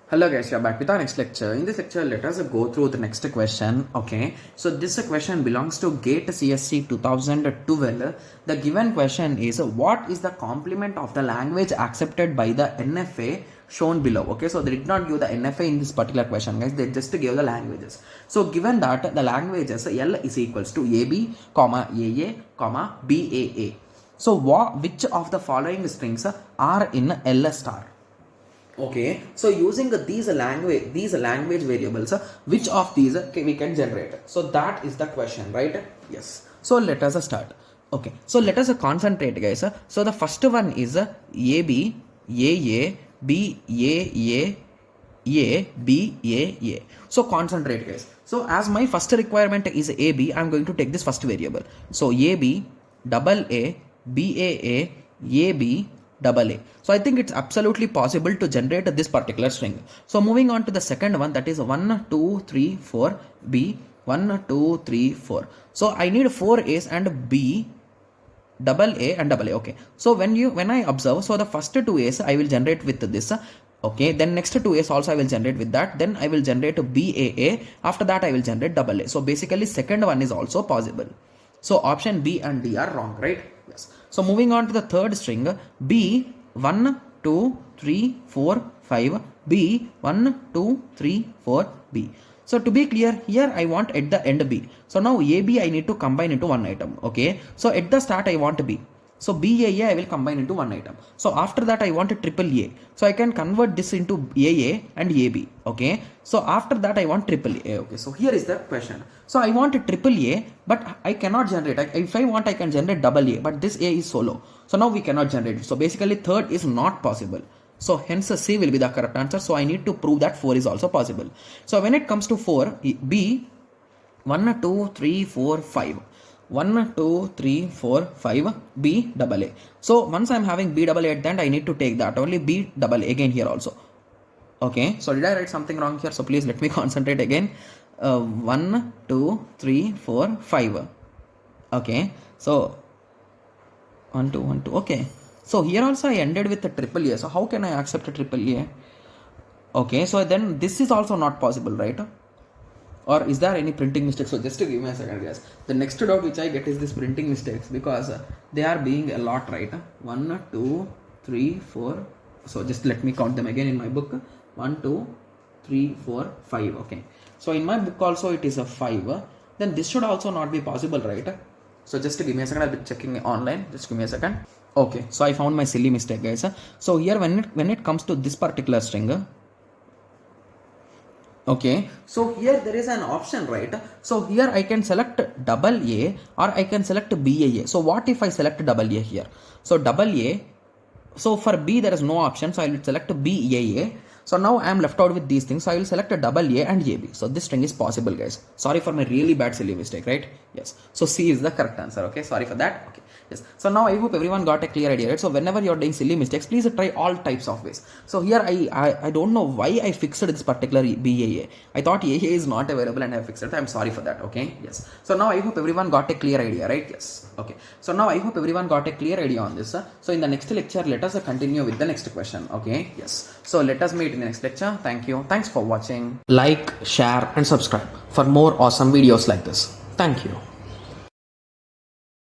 Hello guys, we are back with our next lecture. In this lecture, let us go through the next question. Okay, so this question belongs to GATE CSC 2012. The given question is, what is the complement of the language accepted by the NFA shown below? Okay, so they did not give the NFA in this particular question, guys. They just gave the languages. So given that the languages L is equals to AB, comma AA, comma BAA. So which of the following strings are in L star? Okay, so using these language variables, which of these we can generate? So that is the question, right? Yes. So let us start. Okay, so let us concentrate, guys. So the first one is AB, AA, BAA, BAA. So concentrate, guys. So as my first requirement is AB, I'm going to take this first variable. So AB, double A, BAA, AB, double A. So I think it's absolutely possible to generate this particular string. So moving on to the second one, that is 1, 2, 3, 4, B, 1, 2, 3, 4. So I need 4 A's and B, double A and double A. Okay. So when I observe, so the first 2 A's I will generate with this. Okay. Then next 2 A's also I will generate with that. Then I will generate BAA. After that I will generate double A. So basically second one is also possible. So option B and D are wrong, right? Yes. So moving on to the third string, B, 1, 2, 3, 4, 5, B, 1, 2, 3, 4, B. So to be clear, here I want at the end B. So now AB I need to combine into one item. Okay. So at the start I want B. So BAA I will combine into one item. So after that I want a triple A. So I can convert this into AA and AB. Okay. So after that I want triple A. Okay. So here is the question. So I want a triple A, but I cannot generate. If I want, I can generate double A, but this A is solo. So now we cannot generate it. So basically third is not possible. So hence C will be the correct answer. So I need to prove that 4 is also possible. So when it comes to 4, B, 1, 2, 3, 4, 5. 1, 2, 3, 4, 5, B, double A. So once I'm having B double A at the end, I need to take that only B double A again here also. Okay, so did I write something wrong here? So please let me concentrate again. 1, 2, 3, 4, 5. Okay, so 1, 2, 1, 2. Okay, so here also I ended with a triple A. So how can I accept a triple A? Okay, so then this is also not possible, right? Or is there any printing mistake? So just to give me a second, guys. The next doubt which I get is this printing mistakes, because they are being a lot, right? 1, 2, 3, 4. So just let me count them again in my book. 1, 2, 3, 4, 5. Okay. So in my book also it is a 5. Then this should also not be possible, right? So just to give me a second, I'll be checking online. Just give me a second. Okay. So I found my silly mistake, guys. So here when it comes to this particular string. Okay, so here there is an option, right? So here I can select double A or I can select BAA. So what if I select double A here? So double A, so for B there is no option, so I will select BAA. So now I am left out with these things, so I will select a double A and AB. So this string is possible, guys. Sorry for my really bad silly mistake, right? Yes, so C is the correct answer. Okay, sorry for that. Okay, yes. So now I hope everyone got a clear idea, right? So whenever you are doing silly mistakes, please try all types of ways. So here I don't know why I fixed this particular BAA. I thought AA is not available and I fixed it. I'm sorry for that. Okay, yes. So now I hope everyone got a clear idea, right? Yes. Okay. So now I hope everyone got a clear idea on this. So in the next lecture, let us continue with the next question. Okay, yes. So let us meet in the next lecture. Thank you. Thanks for watching. Like, share and subscribe for more awesome videos like this. Thank you.